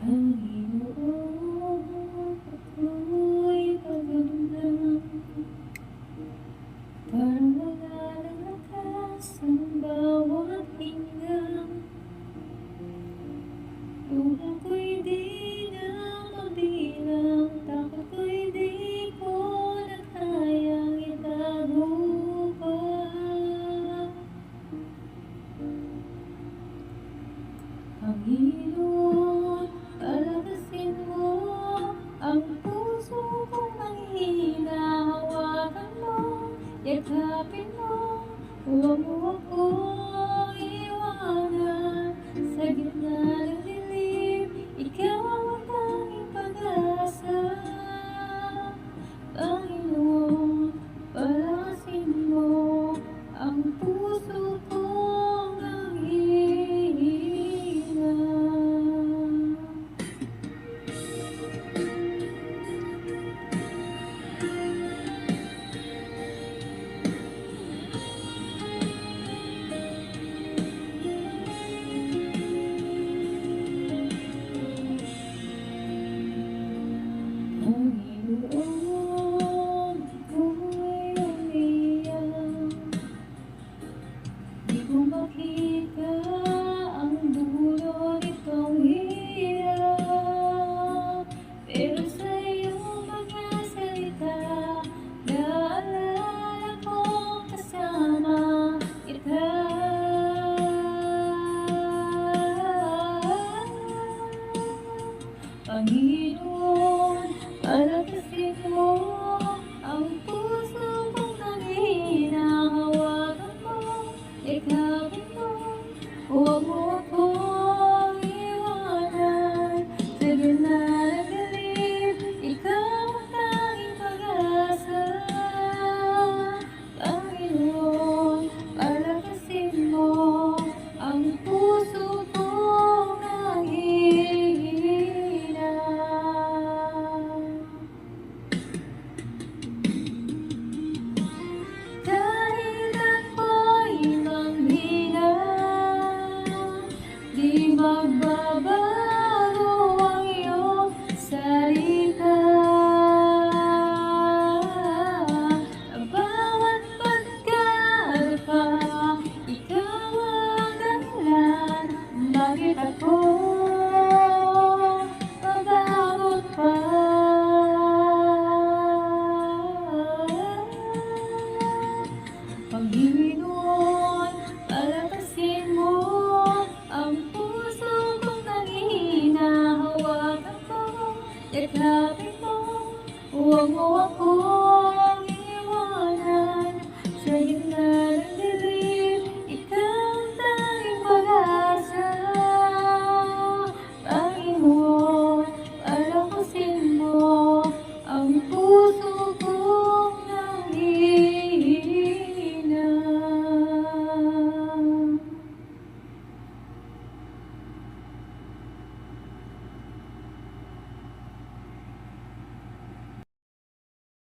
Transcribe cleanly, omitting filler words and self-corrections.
Panginoon, ako'y pagdamdam, parang wala ng lakas ang bawat hinggam. Luha ko'y di na mabilang, takot ko'y di ko na kayang itago pa. Panginoon, palakasin mo ang puso kong mahina. Hawakan mo, yakapin mo, huwag mo ako iwanan. Sa gitna ng dilim, ikaw ang tanging pag-asa. Panginoon, palakasin mo ang puso kong nanghihina. Panginoon, ako'y umiyak, di ko makita ang dulo nitong hirap. Pero sa iyong mga salita, naalala kong kasama kita. Panginoon, palakasin mo ang puso kong nanghihina. Hawakan mo, yakapin mo, huwag mo akong iwanan. Sa gitna ng dilim, ikaw ang tanging pag-asa. Panginoon, palakasin mo ang puso kong nanghihina. Dahil ako'y manghina, di magbabago ang iyong salita. Sa bawat pagkalpa, ikaw ang dahilan bakit ako